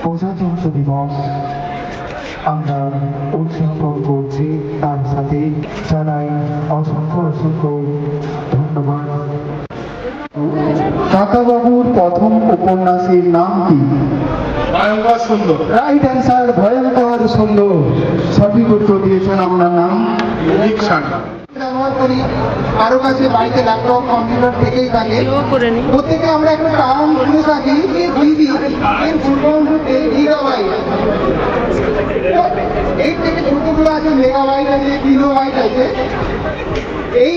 প্রজাতন্ত্র দিবস আমরা উদযাপন করছি, তার সাথে জানাই অসংখ্য অসংখ্য ধন্যবাদ। কাকাবাবুর প্রথম উপন্যাসের নাম কি? ভয়ঙ্কর সুন্দর। রাইট অ্যান্সার, ভয়ঙ্কর সুন্দর। সঠিক উত্তর দিয়েছেন। আপনার নাম? অভিক সান্যাল। ব্যবহার করি, কারো কাছে বাড়িতে ল্যাপটপ কম্পিউটার থেকেই থাকে। প্রত্যেকে আমরা একটা টার্ম শুনে থাকি জিবি, এর ফুল ফর্ম হচ্ছে গিগাবাইট। এর থেকে ছোটগুলো আছে মেগাবাইট আছে, কিলোবাইট আছে। এই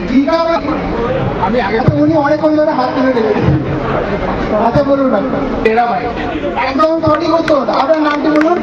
গিগাবাইট আমি আগে তো উনি অনেকক্ষণ ধরে হাত তুলে রেখেছি। আচ্ছা বলুন না, টেরাবাইট। একদম সঠিক উত্তর। আপনার নামটি বলুন।